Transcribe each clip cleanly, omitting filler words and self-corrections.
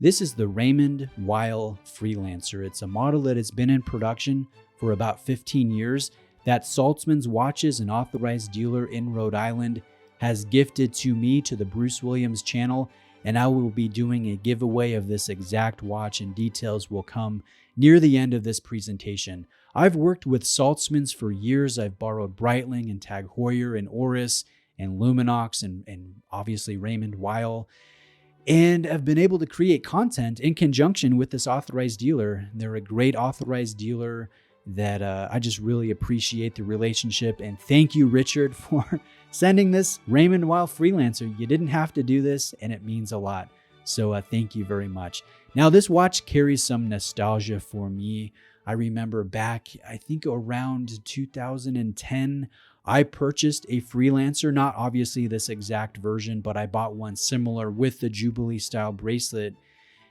This is the Raymond Weil Freelancer. It's a model that has been in production for about 15 years that Saltzman's Watches, an authorized dealer in Rhode Island, has gifted to me to the Bruce Williams channel, and I will be doing a giveaway of this exact watch, and details will come near the end of this presentation. I've worked with Saltzman's for years. I've borrowed Breitling and Tag Heuer and Oris and Luminox and obviously Raymond Weil, and have been able to create content in conjunction with this authorized dealer. They're a great authorized dealer that I just really appreciate the relationship. And thank you, Richard, for sending this Raymond Weil Freelancer. You didn't have to do this, and it means a lot. So thank you very much. Now, this watch carries some nostalgia for me. I remember back, I think around 2010, I purchased a Freelancer, not obviously this exact version, but I bought one similar with the Jubilee style bracelet.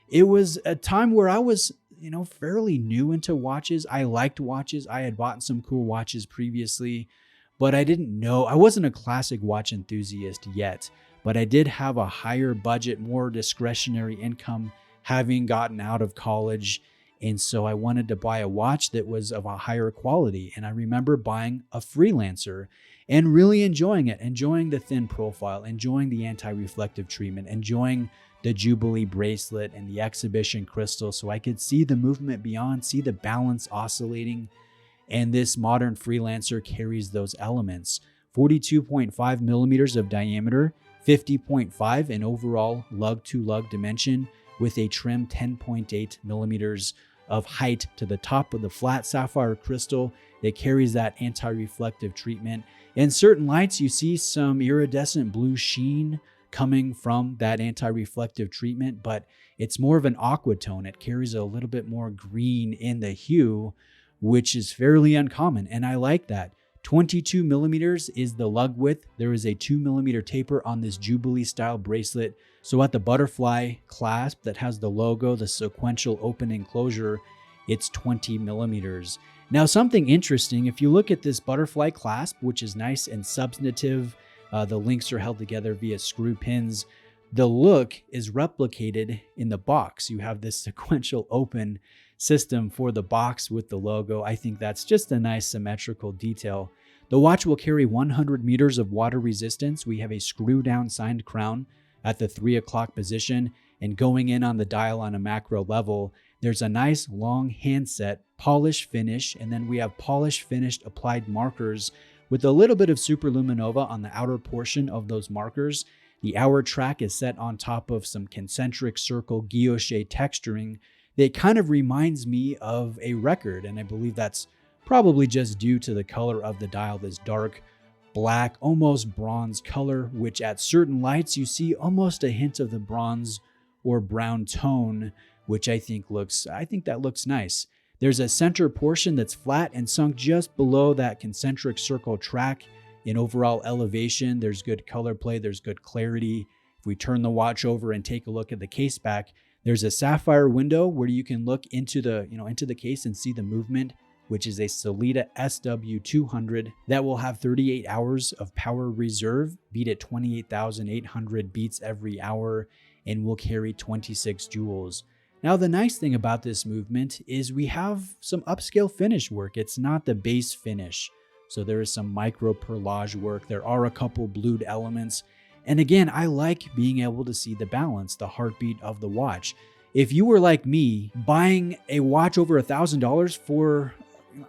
It was a time where I was, fairly new into watches. I liked watches. I had bought some cool watches previously, but I didn't know. I wasn't a classic watch enthusiast yet, but I did have a higher budget, more discretionary income having gotten out of college. And so I wanted to buy a watch that was of a higher quality. And I remember buying a Freelancer and really enjoying it, enjoying the thin profile, enjoying the anti-reflective treatment, enjoying the Jubilee bracelet and the exhibition crystal, so I could see the movement beyond, see the balance oscillating. And this modern Freelancer carries those elements. 42.5 millimeters of diameter, 50.5 in overall lug-to-lug dimension, with a trim 10.8 millimeters of height to the top of the flat sapphire crystal that carries that anti-reflective treatment. In certain lights, you see some iridescent blue sheen coming from that anti-reflective treatment, but it's more of an aqua tone. It carries a little bit more green in the hue, which is fairly uncommon, and I like that. 22 millimeters is the lug width. There is a 2 millimeter taper on this Jubilee style bracelet. So at the butterfly clasp that has the logo, the sequential open and closure, it's 20 millimeters. Now, something interesting, if you look at this butterfly clasp, which is nice and substantive, the links are held together via screw pins. The look is replicated in the box. You have this sequential open system for the box with the logo. I think that's just a nice symmetrical detail. The watch will carry 100 meters of water resistance. We have a screw down signed crown at the 3 o'clock position, and going in on the dial on a macro level, there's a nice long handset polish finish, and then we have polish finished applied markers with a little bit of superluminova on the outer portion of those markers. The hour track is set on top of some concentric circle guilloche texturing that kind of reminds me of a record, and I believe that's probably just due to the color of the dial, this dark black, almost bronze color, which at certain lights you see almost a hint of the bronze or brown tone, which I think that looks nice. There's a center portion that's flat and sunk just below that concentric circle track. In overall elevation, there's good color play, there's good clarity. If we turn the watch over and take a look at the case back, there's a sapphire window where you can look into the case and see the movement, which is a Sellita SW200 that will have 38 hours of power reserve, beat at 28,800 beats every hour, and will carry 26 joules. Now, the nice thing about this movement is we have some upscale finish work. It's not the base finish. So there is some micro perlage work. There are a couple blued elements. And again, I like being able to see the balance, the heartbeat of the watch. If you were like me, buying a watch over $1,000 for,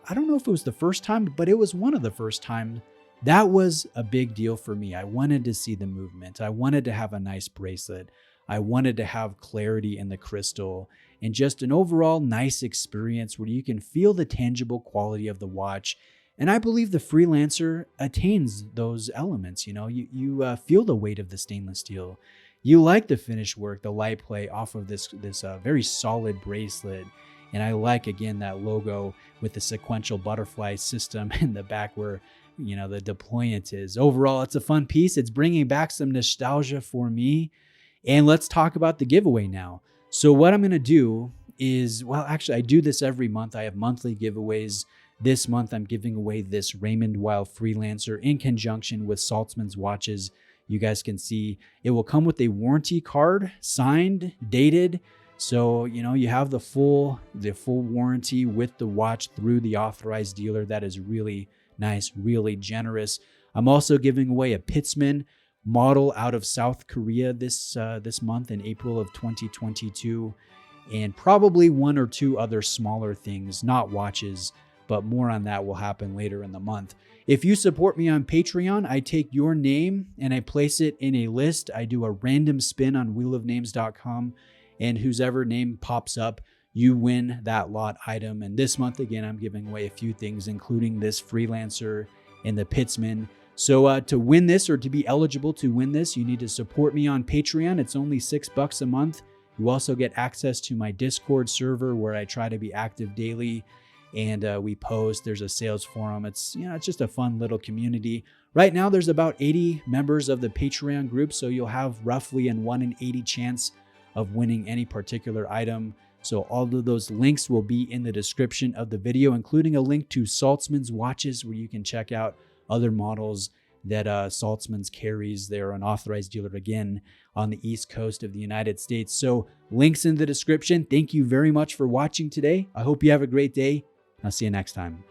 I don't know if it was the first time, but it was one of the first times, that was a big deal for me. I wanted to see the movement. I wanted to have a nice bracelet. I wanted to have clarity in the crystal and just an overall nice experience where you can feel the tangible quality of the watch. And I believe the Freelancer attains those elements. You feel the weight of the stainless steel. You like the finish work, the light play off of this very solid bracelet. And I like, again, that logo with the sequential butterfly system in the back where, the deployant is. Overall, it's a fun piece. It's bringing back some nostalgia for me. And let's talk about the giveaway now. So what I'm going to do is, I do this every month. I have monthly giveaways. This month, I'm giving away this Raymond Weil Freelancer in conjunction with Saltzman's watches. You guys can see it will come with a warranty card, signed, dated, So, you have the full warranty with the watch through the authorized dealer. That is really nice, really generous. I'm also giving away a Pittsman model out of South Korea this month in April of 2022, and probably one or two other smaller things, not watches, but more on that will happen later in the month. If you support me on Patreon, I take your name and I place it in a list. I do a random spin on wheelofnames.com, and whoever name pops up, you win that lot item. And this month, again, I'm giving away a few things, including this Freelancer and the Pittsman. So to win this, or to be eligible to win this, you need to support me on Patreon. It's only $6 a month. You also get access to my Discord server where I try to be active daily, and we post. There's a sales forum. It's just a fun little community. Right now, there's about 80 members of the Patreon group, so you'll have roughly a 1 in 80 chance of winning any particular item. So all of those links will be in the description of the video, including a link to Saltzman's watches where you can check out other models that Saltzman's carries. They're an authorized dealer, again, on the East Coast of the United States. So links in the description. Thank you very much for watching today. I hope you have a great day. I'll see you next time.